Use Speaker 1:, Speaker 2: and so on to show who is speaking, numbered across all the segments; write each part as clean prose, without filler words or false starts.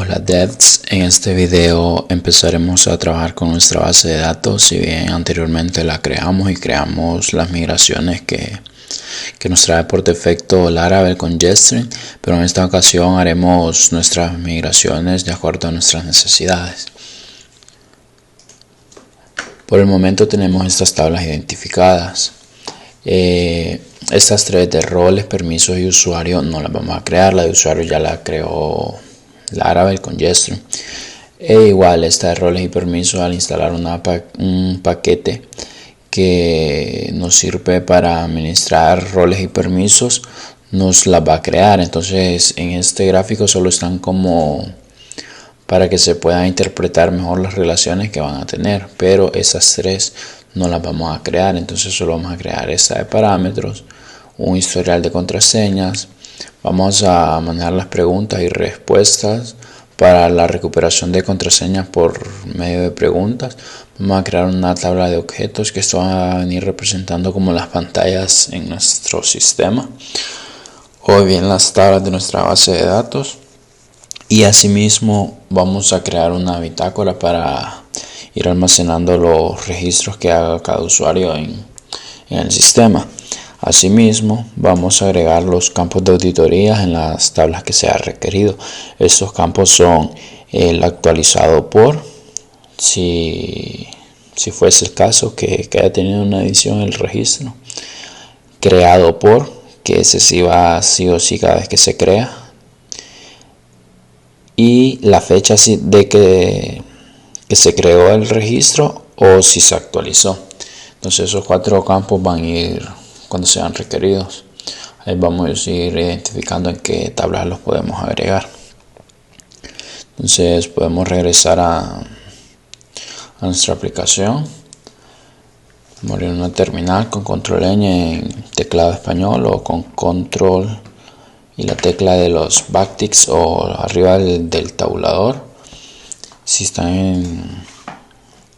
Speaker 1: Hola devs, en este video empezaremos a trabajar con nuestra base de datos. Si bien anteriormente la creamos y creamos las migraciones que nos trae por defecto Laravel con JetStream, pero en esta ocasión haremos nuestras migraciones de acuerdo a nuestras necesidades. Por el momento tenemos estas tablas identificadas. Estas tres de roles, permisos y usuario no las vamos a crear. La de usuario ya la creó Laravel con JetStream. Igual esta de roles y permisos, al instalar un paquete que nos sirve para administrar roles y permisos, nos las va a crear. Entonces en este gráfico solo están como para que se puedan interpretar mejor las relaciones que van a tener, pero esas tres no las vamos a crear. Entonces solo vamos a crear esta de parámetros, un historial de contraseñas. Vamos a manejar las preguntas y respuestas para la recuperación de contraseñas por medio de preguntas. Vamos a crear una tabla de objetos que esto va a venir representando como las pantallas en nuestro sistema o bien las tablas de nuestra base de datos. Y asimismo vamos a crear una bitácora para ir almacenando los registros que haga cada usuario en el sistema. Asimismo vamos a agregar los campos de auditoría en las tablas que sea requerido. Estos campos son el actualizado por, si fuese el caso que haya tenido una edición el registro, creado por, que ese sí va sí o sí cada vez que se crea, y la fecha de que se creó el registro o si se actualizó. Entonces esos cuatro campos van a ir cuando sean requeridos. Ahí vamos a ir identificando en qué tablas los podemos agregar. Entonces podemos regresar a nuestra aplicación. Vamos a abrir una terminal con control N en teclado español o con control y la tecla de los backticks o arriba del tabulador si están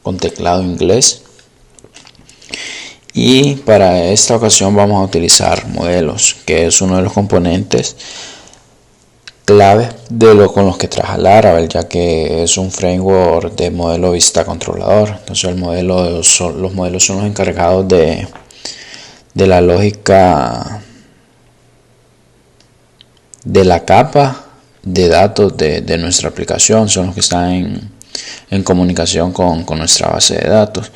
Speaker 1: con teclado inglés. Y para esta ocasión vamos a utilizar modelos, que es uno de los componentes clave con los que trabaja Laravel, ya que es un framework de modelo vista controlador. Entonces los modelos son los encargados de la lógica de la capa de datos de nuestra aplicación, son los que están en comunicación con nuestra base de datos.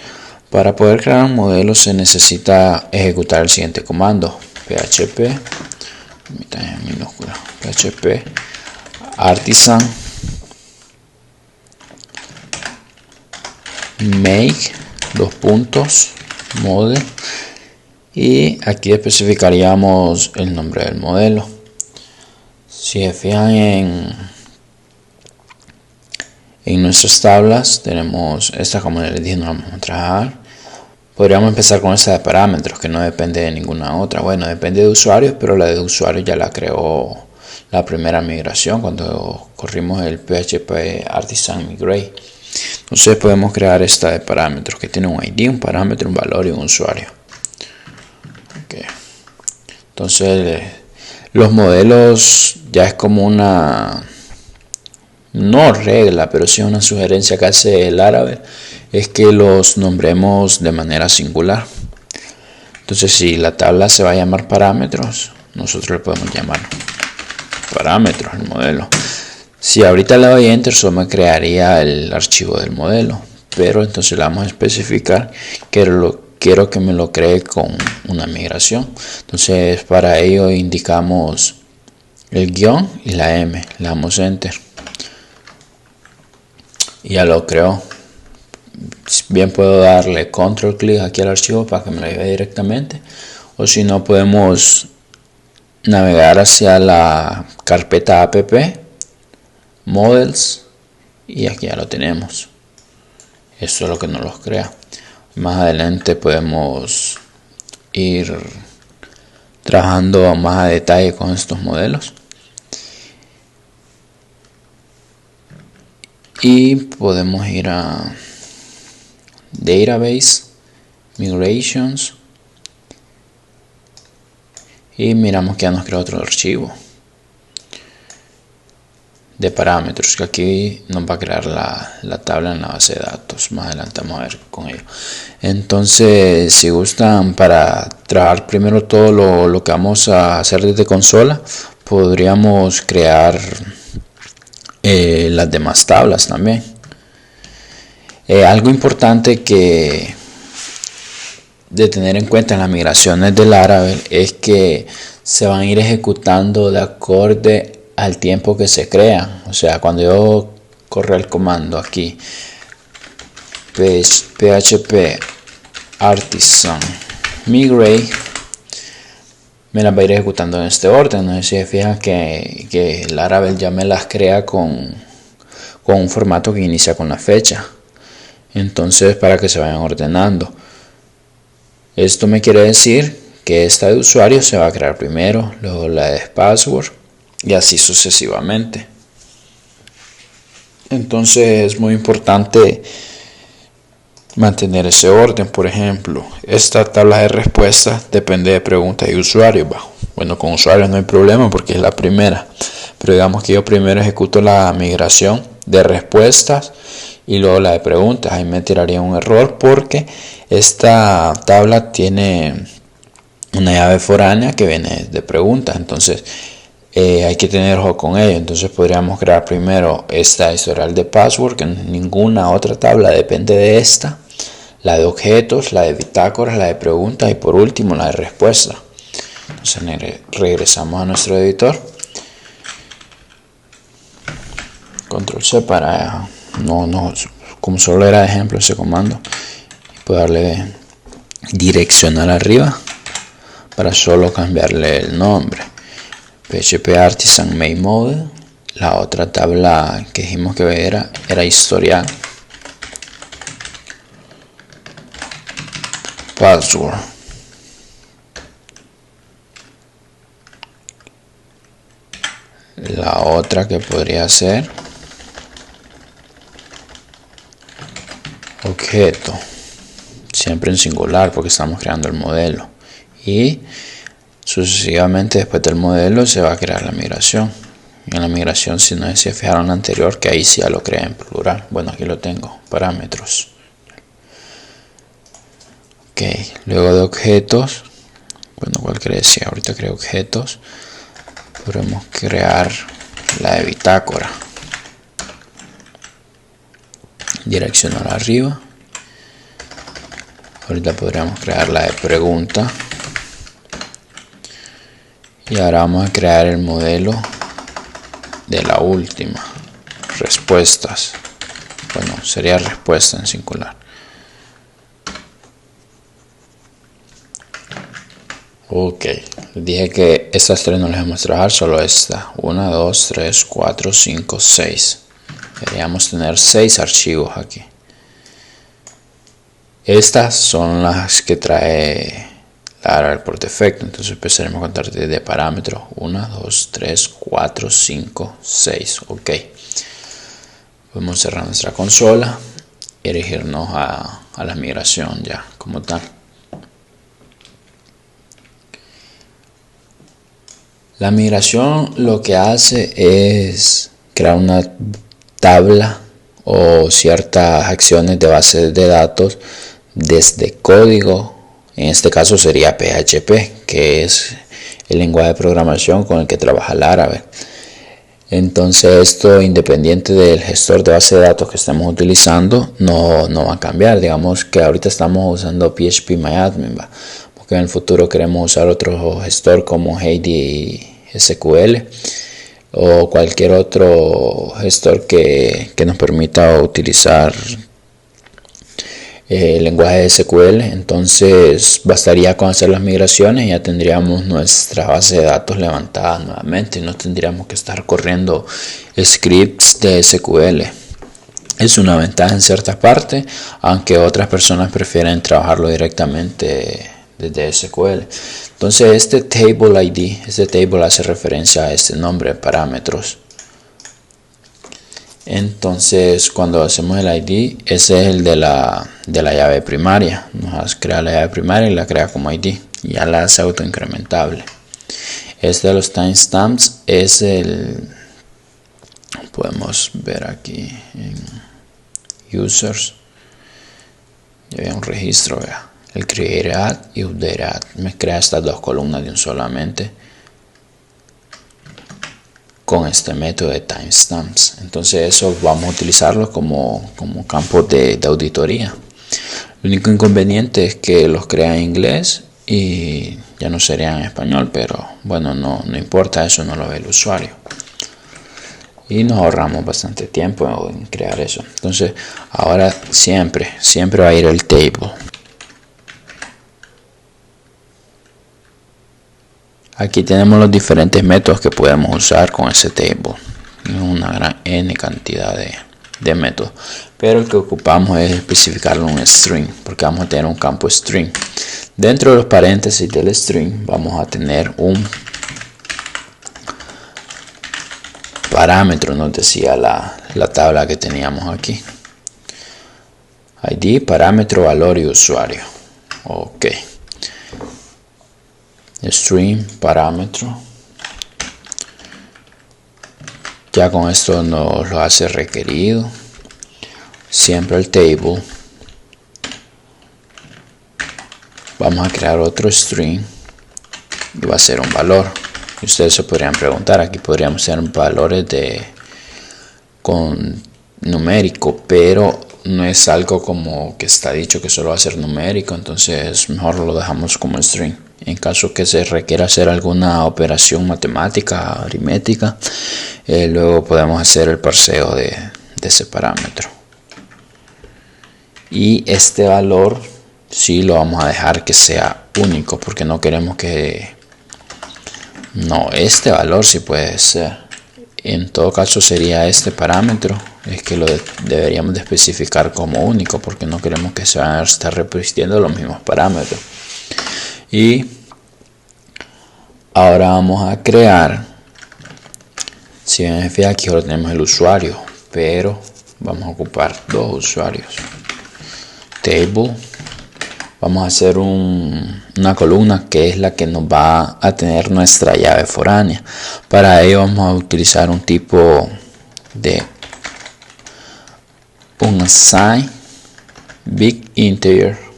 Speaker 1: Para poder crear un modelo se necesita ejecutar el siguiente comando: php artisan make model, y aquí especificaríamos el nombre del modelo. Si se fijan en nuestras tablas, tenemos esta, como les dije, no la vamos a trabajar. Podríamos empezar con esta de parámetros, que no depende de ninguna otra. Bueno, depende de usuarios, pero la de usuarios ya la creó la primera migración cuando corrimos el PHP Artisan Migrate. Entonces podemos crear esta de parámetros, que tiene un ID, un parámetro, un valor y un usuario. Okay. Entonces los modelos ya es como una, no regla, pero sí una sugerencia que hace el Laravel, es que los nombremos de manera singular. Entonces si la tabla se va a llamar parámetros, nosotros le podemos llamar parámetros al modelo. Si ahorita le doy enter, solo me crearía el archivo del modelo, pero entonces le vamos a especificar que quiero que me lo cree con una migración. Entonces para ello indicamos el guión y la M, le damos enter y ya lo creó. Bien puedo darle control clic aquí al archivo para que me lo lleve directamente, o si no podemos navegar hacia la carpeta app models y aquí ya lo tenemos. Esto es lo que nos los crea. Más adelante podemos ir trabajando más a detalle con estos modelos y podemos ir a Database, Migrations, y miramos que ya nos creó otro archivo. de parámetros, que aquí nos va a crear la tabla en la base de datos. Más adelante vamos a ver con ello. Entonces, si gustan, para trabajar primero todo lo que vamos a hacer desde consola, podríamos crear las demás tablas también. Algo importante de tener en cuenta en las migraciones del Laravel es que se van a ir ejecutando de acorde al tiempo que se crean. O sea, cuando yo corro el comando aquí php artisan migrate, me las va a ir ejecutando en este orden. No sé si se fijan que Laravel ya me las crea con un formato que inicia con la fecha. Entonces, para que se vayan ordenando. Esto me quiere decir que esta de usuario se va a crear primero, luego la de password y así sucesivamente. Entonces es muy importante mantener ese orden. Por ejemplo, esta tabla de respuestas depende de preguntas y usuarios. Bueno, con usuarios no hay problema porque es la primera, pero digamos que yo primero ejecuto la migración de respuestas y luego la de preguntas. Ahí me tiraría un error porque esta tabla tiene una llave foránea que viene de preguntas. Entonces hay que tener ojo con ello. Entonces podríamos crear primero esta historial de password, que ninguna otra tabla depende de esta, la de objetos, la de bitácoras, la de preguntas y por último la de respuesta. Entonces regresamos a nuestro editor, control C para como solo era de ejemplo ese comando, y puedo darle direccional arriba para solo cambiarle el nombre. PHP Artisan Main Mode. La otra tabla que dijimos que era historial. Password. La otra que podría ser objeto, siempre en singular porque estamos creando el modelo, y sucesivamente después del modelo se va a crear la migración. En la migración, si no se fijaron anterior, que ahí sí ya lo creé en plural. Bueno, aquí lo tengo, parámetros. Ok, luego de objetos, bueno, ¿cuál decía? Ahorita creo objetos. Podemos crear la de bitácora, direccional arriba. Ahorita podríamos crear la de pregunta y ahora vamos a crear el modelo de la última, respuestas. Bueno, sería respuesta en singular. Ok, les dije que estas tres no les vamos a trabajar, solo esta. 1, 2, 3, 4, 5, 6. Deberíamos tener 6 archivos aquí. Estas son las que trae Laravel por defecto. Entonces empezaremos a contar desde parámetros 1, 2, 3, 4, 5, 6. Ok. Podemos cerrar nuestra consola y dirigirnos a la migración ya como tal. La migración lo que hace es crear una tabla o ciertas acciones de bases de datos desde código. En este caso sería PHP, que es el lenguaje de programación con el que trabaja Laravel. Entonces esto, independiente del gestor de base de datos que estemos utilizando, no va a cambiar. Digamos que ahorita estamos usando PHPMyAdmin, porque en el futuro queremos usar otro gestor como Heidi SQL o cualquier otro gestor que nos permita utilizar el lenguaje de SQL. Entonces bastaría con hacer las migraciones y ya tendríamos nuestra base de datos levantada nuevamente y no tendríamos que estar corriendo scripts de SQL. Es una ventaja en cierta parte, aunque otras personas prefieren trabajarlo directamente desde SQL. Entonces este table ID, este table hace referencia a este nombre, parámetros. Entonces cuando hacemos el ID, ese es el de la llave primaria. Nos crea la llave primaria y la crea como ID, y ya la hace autoincrementable. Este de los timestamps es el podemos ver aquí en users, ya había un registro, vea, el create ad y update ad me crea estas dos columnas de un solamente con este método de timestamps. Entonces eso vamos a utilizarlo como campo de auditoría. El único inconveniente es que los crea en inglés y ya no sería en español, pero bueno, no importa, eso no lo ve el usuario y nos ahorramos bastante tiempo en crear eso. Entonces ahora siempre va a ir el table. Aquí tenemos los diferentes métodos que podemos usar con ese table, una gran n cantidad de métodos, pero el que ocupamos es especificarlo en un string, porque vamos a tener un campo string. Dentro de los paréntesis del string vamos a tener un parámetro, nos decía la tabla que teníamos aquí. ID, parámetro, valor y usuario. Ok. String, parámetro. Ya con esto nos lo hace requerido. Siempre el table. Vamos a crear otro string y va a ser un valor. Y ustedes se podrían preguntar, aquí podríamos hacer valores con numérico, pero no es algo como que está dicho que solo va a ser numérico, entonces mejor lo dejamos como string. En caso que se requiera hacer alguna operación matemática, aritmética, luego podemos hacer el parseo de ese parámetro. Y este valor sí lo vamos a dejar que sea único, porque no queremos que... No, este valor sí puede ser. En todo caso sería este parámetro, es que lo deberíamos de especificar como único, porque no queremos que se van a estar repitiendo los mismos parámetros. Y ahora vamos a crear, si ven aquí ahora tenemos el usuario, pero vamos a ocupar dos usuarios. Table, vamos a hacer una columna que es la que nos va a tener nuestra llave foránea. Para ello vamos a utilizar un tipo de un assign big integer.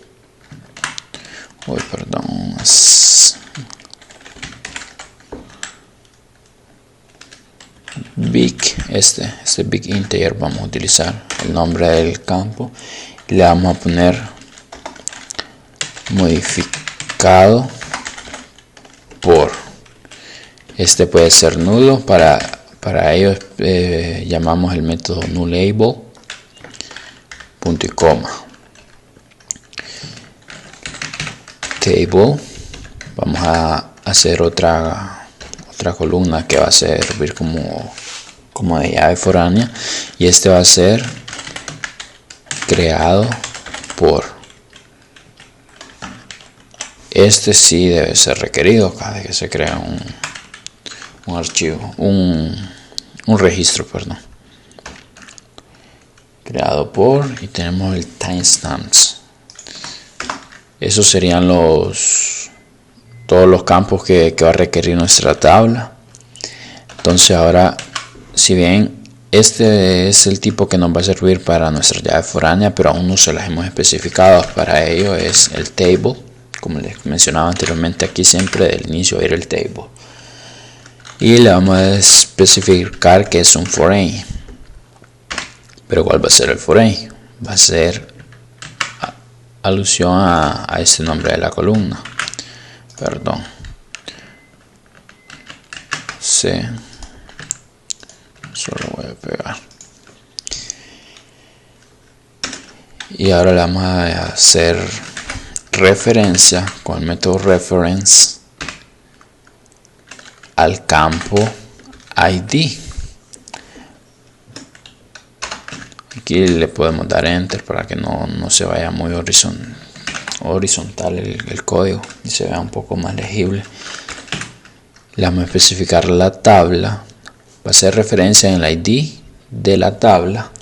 Speaker 1: Este big integer vamos a utilizar el nombre del campo y le vamos a poner modificado por. Este puede ser nulo, para ello llamamos el método nullable punto y coma. Table, vamos a hacer otra columna que va a servir como de llave foránea, y este va a ser creado por. Este sí debe ser requerido cada vez que se crea un archivo, un registro, perdón. Creado por, y tenemos el timestamps. Esos serían todos los campos que va a requerir nuestra tabla. Entonces ahora, si bien este es el tipo que nos va a servir para nuestra llave foránea, pero aún no se las hemos especificado. Para ello es el table, como les mencionaba anteriormente, aquí siempre del inicio era el table. Y le vamos a especificar que es un foreign. Pero ¿cuál va a ser el foreign? Va a ser alusión a este nombre de la columna. Perdón. C. Solo voy a pegar. Y ahora le vamos a hacer referencia con el método reference al campo ID. Aquí le podemos dar enter para que no se vaya muy horizontal el código y se vea un poco más legible. Le vamos a especificar la tabla, va a ser referencia en el ID de la tabla,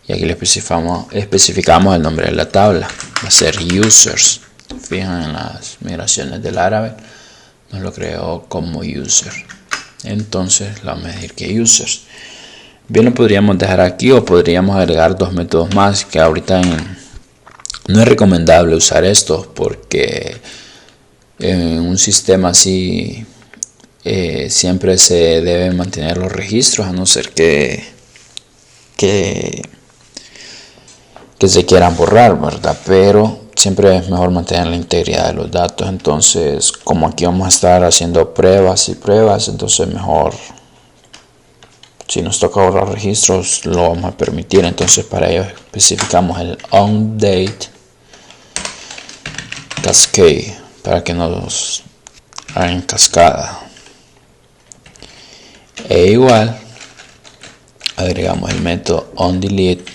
Speaker 1: y aquí le especificamos el nombre de la tabla, va a ser users. Fijan en las migraciones del árabe, nos lo creó como user, entonces le vamos a decir que users. Bien, lo podríamos dejar aquí o podríamos agregar dos métodos más que ahorita no es recomendable usar esto porque en un sistema así siempre se deben mantener los registros a no ser que se quieran borrar, ¿verdad? Pero siempre es mejor mantener la integridad de los datos. Entonces, como aquí vamos a estar haciendo pruebas y pruebas, entonces mejor, si nos toca borrar registros, lo vamos a permitir. Entonces, para ello especificamos el onDate cascade para que nos hagan cascada. E igual agregamos el método onDelete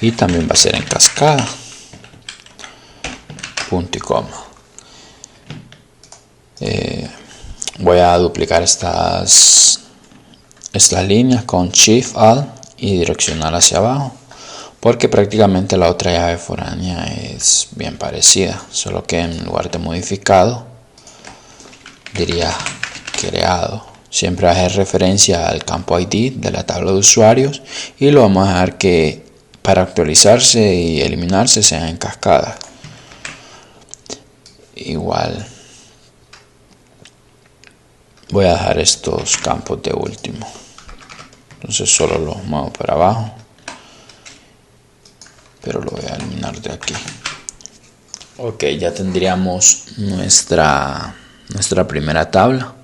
Speaker 1: y también va a ser en cascada. Punto y coma. Voy a duplicar estas líneas con Shift Alt y direccionar hacia abajo, porque prácticamente la otra llave foránea es bien parecida, solo que en lugar de modificado diría creado. Siempre va a hacer referencia al campo ID de la tabla de usuarios y lo vamos a dejar que para actualizarse y eliminarse sea en cascada. Igual voy a dejar estos campos de último, entonces solo los muevo para abajo, pero lo voy a eliminar de aquí. Ok, ya tendríamos nuestra primera tabla.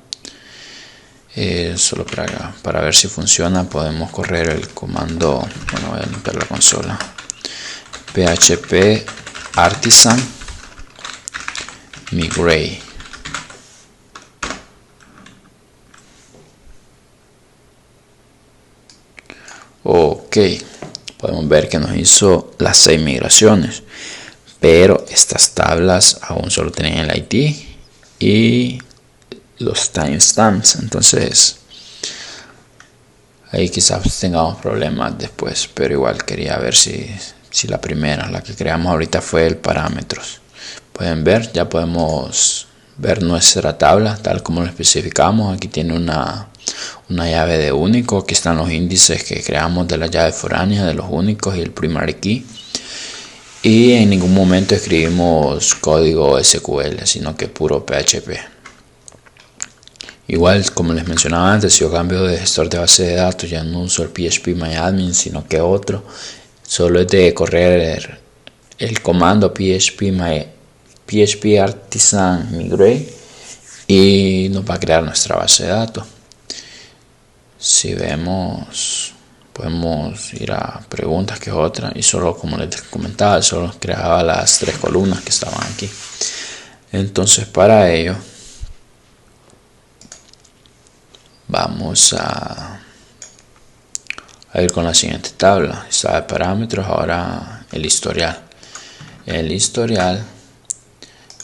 Speaker 1: Solo para ver si funciona podemos correr el comando. Bueno, voy a limpiar la consola. PHP artisan migrate. Ok, podemos ver que nos hizo las 6 migraciones, pero estas tablas aún solo tienen el ID y los timestamps, entonces ahí quizás tengamos problemas después, pero igual quería ver si la primera, la que creamos ahorita, fue el parámetros. Pueden ver, ya podemos ver nuestra tabla tal como lo especificamos. Aquí tiene una llave de único, aquí están los índices que creamos de la llave foránea, de los únicos y el primary key. Y en ningún momento escribimos código SQL, sino que puro PHP. Igual, como les mencionaba antes, si yo cambio de gestor de base de datos, ya no uso el phpMyAdmin, sino que otro. Solo es de correr el comando php artisan migrate y nos va a crear nuestra base de datos. Si vemos, podemos ir a preguntas, que es otra, y solo, como les comentaba, solo creaba las 3 columnas que estaban aquí. Entonces, para ello vamos a ir con la siguiente tabla. Está de parámetros, ahora el historial. El historial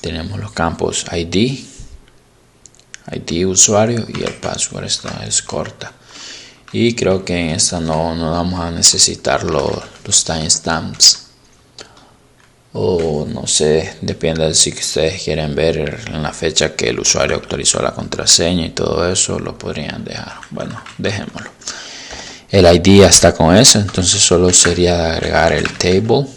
Speaker 1: tenemos los campos ID usuario y el password. Esta es corta y creo que en esta no vamos a necesitar los timestamps, o no sé, depende de si ustedes quieren ver en la fecha que el usuario actualizó la contraseña y todo eso, lo podrían dejar. Bueno, dejémoslo. El ID ya está con eso, entonces solo sería de agregar el table.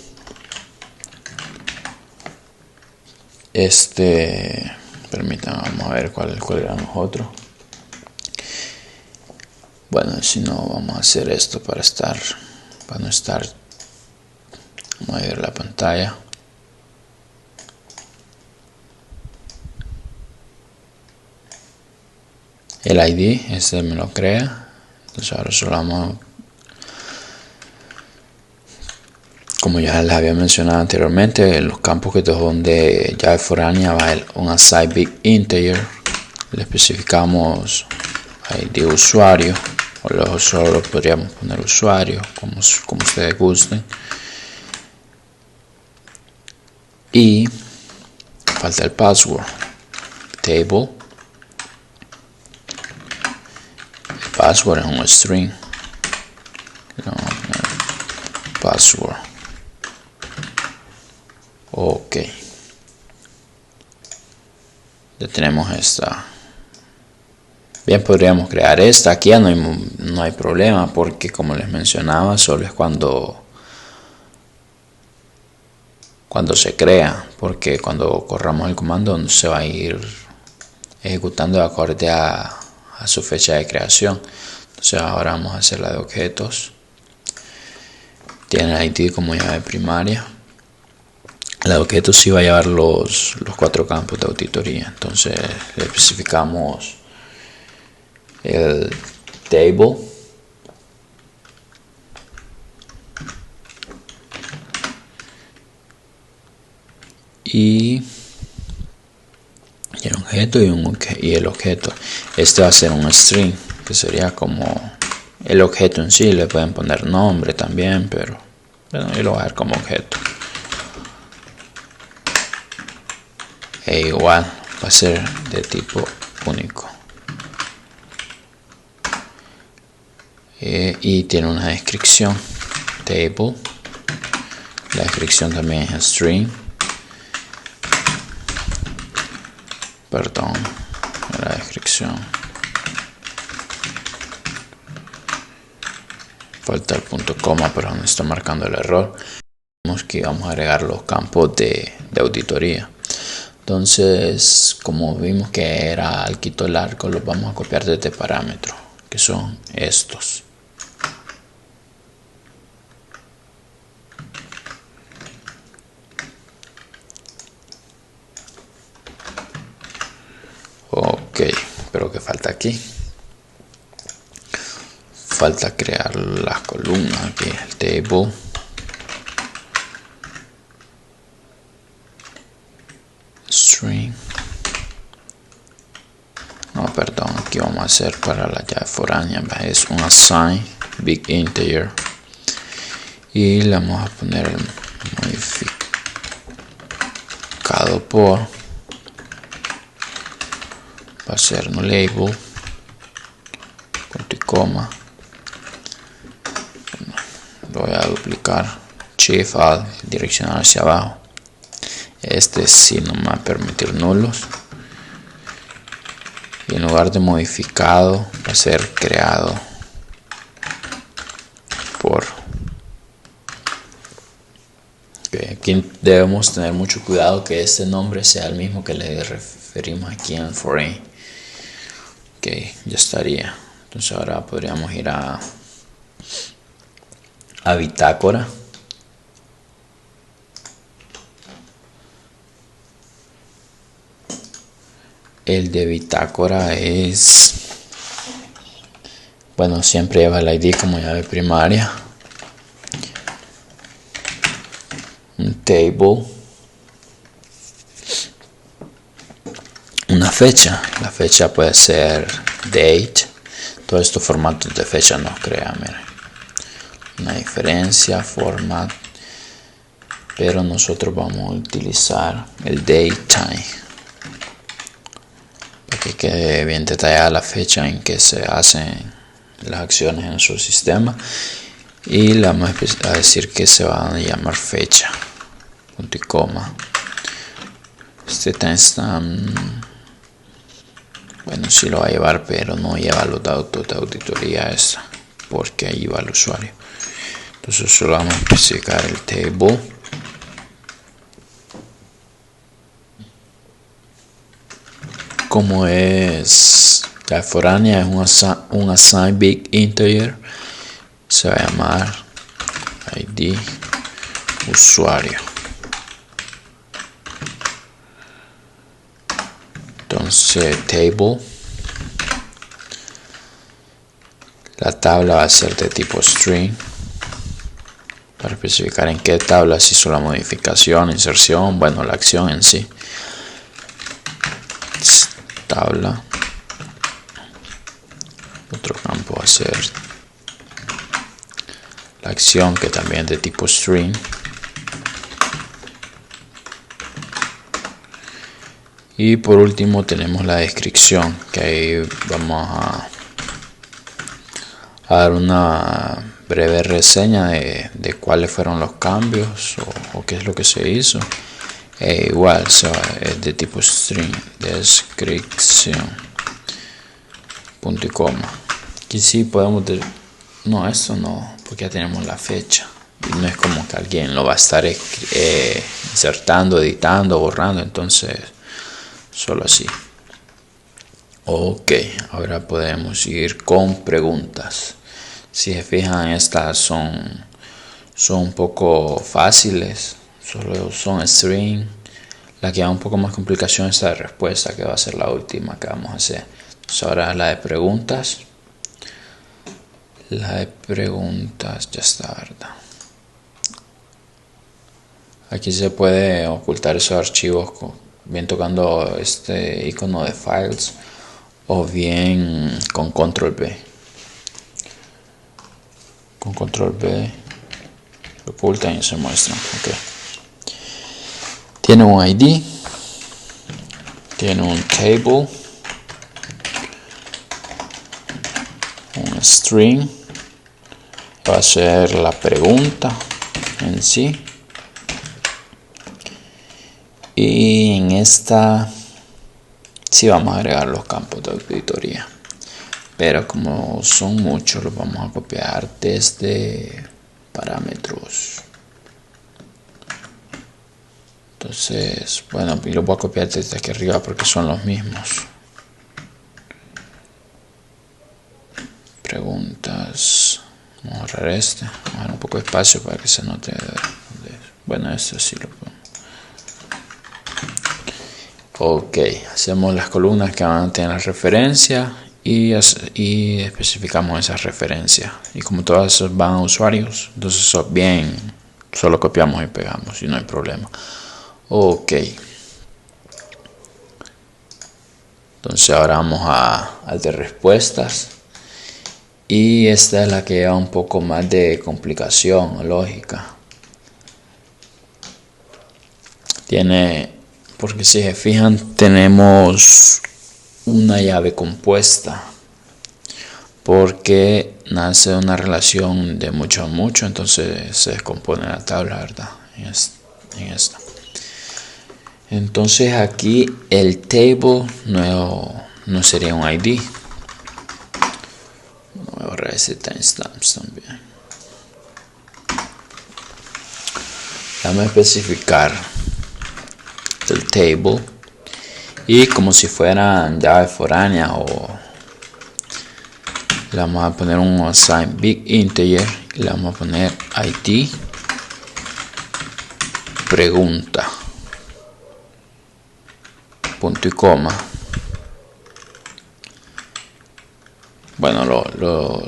Speaker 1: Permítanme, vamos a ver cuál era nosotros. Bueno, si no, vamos a hacer esto para no estar. Vamos a ver la pantalla. El ID, me lo crea. Entonces ahora solo vamos, como ya les había mencionado anteriormente, en los campos que son de llave foránea va un assign big integer. Le especificamos ID usuario, o luego solo podríamos poner usuario, como ustedes gusten. Y falta el password. Table. El password es un string. Password. Ok. Ya tenemos esta Bien, podríamos crear esta. Aquí ya no hay problema, porque como les mencionaba, solo es cuando se crea, porque cuando corramos el comando se va a ir ejecutando de acorde a su fecha de creación. Entonces ahora vamos a hacer la de objetos. Tiene ID como llave primaria. La de objetos sí va a llevar los 4 campos de auditoría. Entonces le especificamos el table, y el objeto y el objeto. Este va a ser un string, que sería como el objeto en sí. Le pueden poner nombre también, pero bueno, yo lo voy a ver como objeto. E igual va a ser de tipo único. Y tiene una descripción, table. La descripción también es string. Perdón, la descripción. Falta el punto coma, pero no está marcando el error. Vemos que vamos a agregar los campos de auditoría. Entonces, como vimos que era alquito largo, los vamos a copiar de este parámetro, que son estos. Ok, pero ¿qué falta aquí? Falta crear las columnas aquí, el table. String. No, perdón, aquí vamos a hacer para la llave foránea, es un assign big integer, y le vamos a poner el modificado por, va a ser no label, punto y coma. Lo voy a duplicar, shift alt, direccionar hacia abajo. Este sí no me va a permitir nulos, y en lugar de modificado va a ser creado por. Aquí debemos tener mucho cuidado que este nombre sea el mismo que le referimos aquí en foreign. Ok, ya estaría. Entonces ahora podríamos ir a bitácora. El de bitácora es, bueno, siempre lleva el ID como llave primaria. Un table, una fecha. La fecha puede ser date. Todos estos formatos de fecha nos crea, miren, una diferencia, format, pero nosotros vamos a utilizar el datetime para que quede bien detallada la fecha en que se hacen las acciones en su sistema. Y le vamos a decir que se va a llamar fecha, punto y coma. Este timestamp, bueno, sí lo va a llevar, pero no lleva los datos de auditoría esta, porque ahí va el usuario. Entonces solo vamos a especificar el table, como es la foránea, es un assign big integer, se va a llamar ID usuario. Entonces table, la tabla va a ser de tipo string, para especificar en qué tabla se hizo la modificación, inserción, bueno, la acción en sí. Tabla, otro campo va a ser la acción, que también es de tipo string. Y por último tenemos la descripción, que ahí vamos a dar una breve reseña de cuáles fueron los cambios o qué es lo que se hizo. Igual es de tipo string, descripción. punto y coma. Aquí sí podemos no, esto no, porque ya tenemos la fecha y no es como que alguien lo va a estar insertando, editando, borrando, entonces solo así. Ok, ahora podemos ir con preguntas. Si se fijan, estas son un poco fáciles, solo son string. La que da un poco más complicación es la de respuesta, que va a ser la última que vamos a hacer. Entonces ahora la de preguntas. La de preguntas ya está, ¿verdad? Aquí se puede ocultar esos archivos bien tocando este icono de files o bien con control B. Con control B se ocultan y se muestran. Okay. Tiene un ID, tiene un table, un string, va a ser la pregunta en sí, y en esta sí vamos a agregar los campos de auditoría, pero como son muchos los vamos a copiar desde parámetros. Entonces, bueno, y los voy a copiar desde aquí arriba porque son los mismos. Preguntas. Vamos a borrar este. Vamos a dar un poco de espacio para que se note. Bueno, este sí lo pongo. Ok, hacemos las columnas que van a tener la referencia y especificamos esas referencias. Y como todas van a usuarios, entonces eso bien, solo copiamos y pegamos y no hay problema. Ok, entonces ahora vamos al de respuestas, y esta es la que lleva un poco más de complicación lógica. Porque si se fijan, tenemos una llave compuesta porque nace de una relación de mucho a mucho, entonces se descompone la tabla, ¿verdad? En esta. Entonces aquí el table no sería un ID. Voy a borrar ese timestamps también. Vamos a especificar el table y como si fueran llaves foráneas, o le vamos a poner un assign big integer y le vamos a poner ID pregunta punto y coma. Bueno,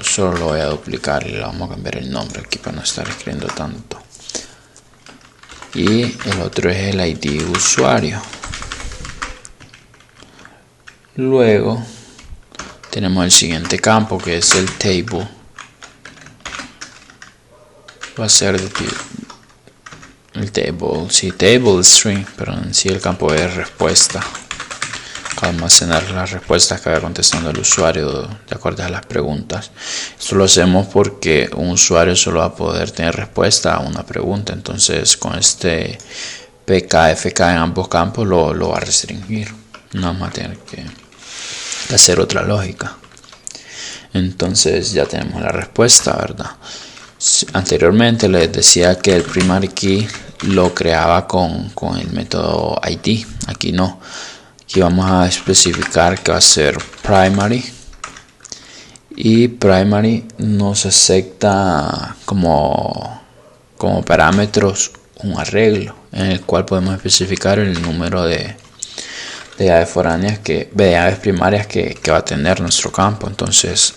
Speaker 1: solo lo voy a duplicar y le vamos a cambiar el nombre aquí para no estar escribiendo tanto. Y el otro es el ID usuario. Luego tenemos el siguiente campo, que es el table. Va a ser el table, sí, table string, pero en sí el campo es respuesta. Almacenar las respuestas que va contestando el usuario de acuerdo a las preguntas. Esto lo hacemos porque un usuario solo va a poder tener respuesta a una pregunta, entonces con este PKFK en ambos campos lo va a restringir, no vamos a tener que hacer otra lógica. Entonces ya tenemos la respuesta, ¿verdad? Anteriormente les decía que el primary key lo creaba con el método ID, aquí no. Aquí vamos a especificar que va a ser primary, y primary nos acepta como parámetros un arreglo en el cual podemos especificar el número de llaves foráneas de llaves primarias que va a tener nuestro campo. Entonces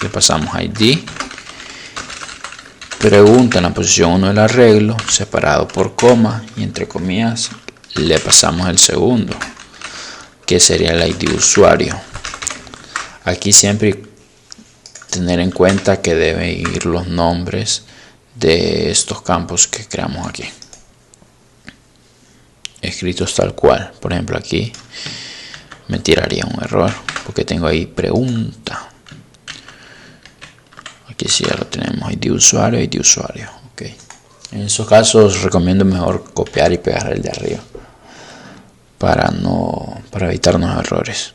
Speaker 1: le pasamos ID pregunta en la posición 1 del arreglo separado por coma y entre comillas le pasamos el segundo, que sería el ID usuario. Aquí siempre tener en cuenta que deben ir los nombres de estos campos que creamos aquí escritos tal cual. Por ejemplo, aquí me tiraría un error porque tengo ahí pregunta. Aquí sí ya lo tenemos, ID usuario, ID usuario. Okay. En esos casos recomiendo mejor copiar y pegar el de arriba para evitarnos errores.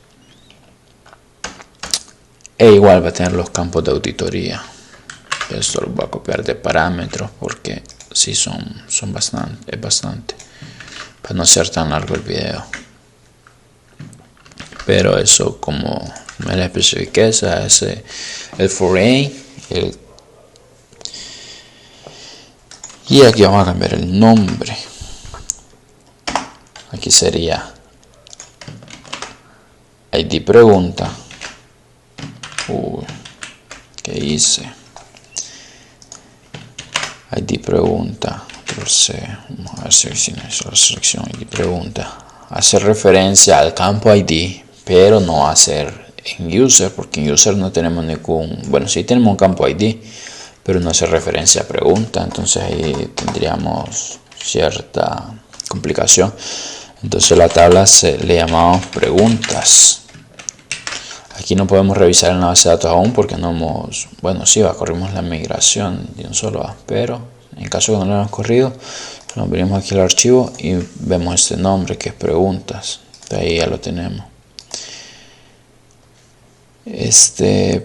Speaker 1: E igual va a tener los campos de auditoría. Esto lo voy a copiar de parámetros porque sí son bastante. Para no ser tan largo el video. Pero eso, como me la especifiqué, es el foreign. Y aquí vamos a cambiar el nombre. Aquí sería ID pregunta. ¿Qué hice? ID pregunta. Vamos a ver si hizo la selección ID pregunta. Hace referencia al campo ID, pero no hacer en user, porque en user no tenemos ningún. Bueno, sí tenemos un campo ID, pero no hace referencia a pregunta. Entonces ahí tendríamos cierta complicación. Entonces la tabla le llamamos preguntas. Aquí no podemos revisar en la base de datos aún porque no hemos, bueno, sí, corrimos la migración de un solo A, pero en caso de que no lo hemos corrido, nos venimos aquí al archivo y vemos este nombre que es preguntas. De ahí ya lo tenemos.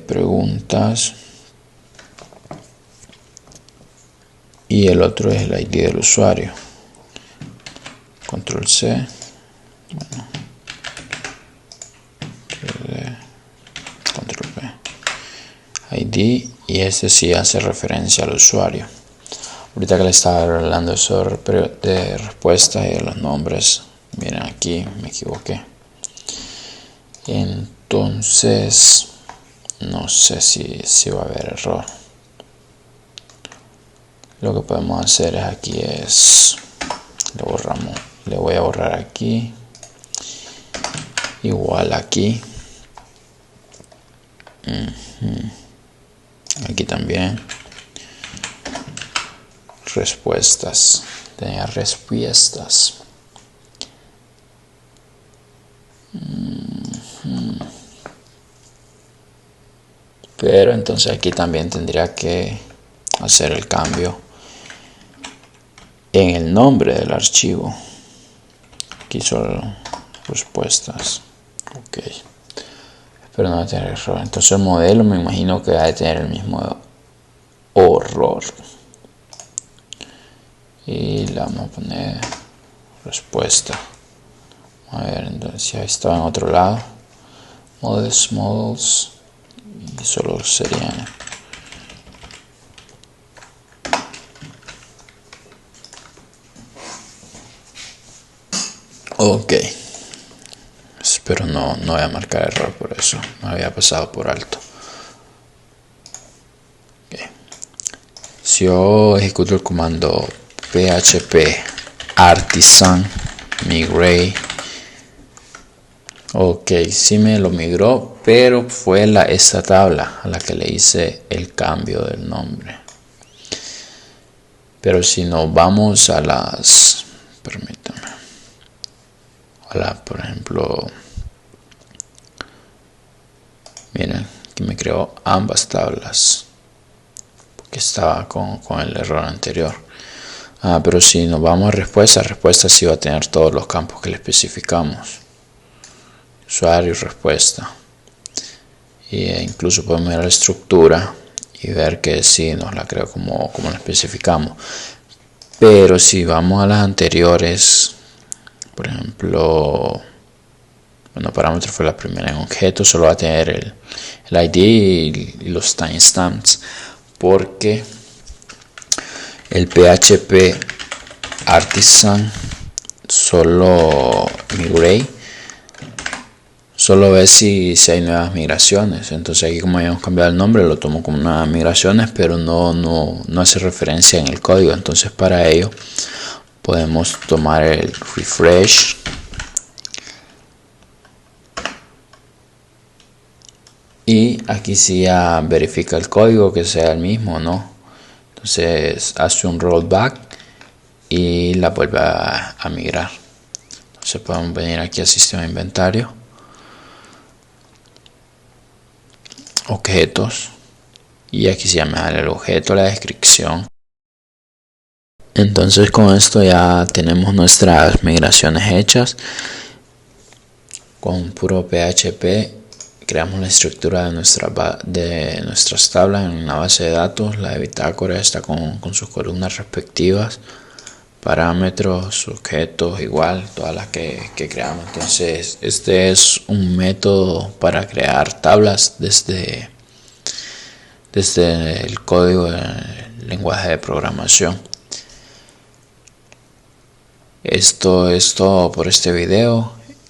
Speaker 1: Preguntas. Y el otro es el ID del usuario. Control C. Bueno. Control V. ID. Y este sí hace referencia al usuario. Ahorita que le estaba hablando eso de respuesta y de los nombres. Miren aquí, me equivoqué. Entonces, no sé si va a haber error. Lo que podemos hacer es aquí le voy a borrar aquí, igual aquí, aquí también, respuestas, tenía respuestas. Pero entonces aquí también tendría que hacer el cambio en el nombre del archivo. Aquí solo respuestas. Ok. Espero no tener error. Entonces el modelo me imagino que va a tener el mismo error. Y le vamos a poner respuesta. A ver, entonces ya estaba en otro lado. Models. Y solo serían. Ok. Espero no voy a marcar error por eso. Me había pasado por alto. Okay. Si yo ejecuto el comando php artisan migrate. Ok, sí me lo migró, pero fue esta tabla a la que le hice el cambio del nombre. Pero si nos vamos a las, permítame, por ejemplo, miren, aquí me creó ambas tablas, porque estaba con el error anterior. Pero si nos vamos a respuesta sí va a tener todos los campos que le especificamos. Usuario y respuesta. E incluso podemos ver la estructura y ver que sí nos la creo como la especificamos. Pero si vamos a las anteriores, por ejemplo, bueno, parámetro fue la primera, en objeto solo va a tener el ID y los timestamps, porque el PHP artisan solo migrate solo ve si hay nuevas migraciones. Entonces aquí, como habíamos cambiado el nombre, lo tomo como nuevas migraciones, pero no hace referencia en el código. Entonces para ello podemos tomar el refresh y aquí sí ya verifica el código que sea el mismo o no. Entonces hace un rollback y la vuelve a migrar. Entonces podemos venir aquí al sistema de inventario, objetos, y aquí se llama el objeto, la descripción. Entonces con esto ya tenemos nuestras migraciones hechas con puro PHP creamos la estructura de nuestras tablas en una base de datos. La de bitácora está con sus columnas respectivas, parámetros, objetos, igual, todas las que creamos. Entonces este es un método para crear tablas desde el código del lenguaje de programación. Esto es todo por este video.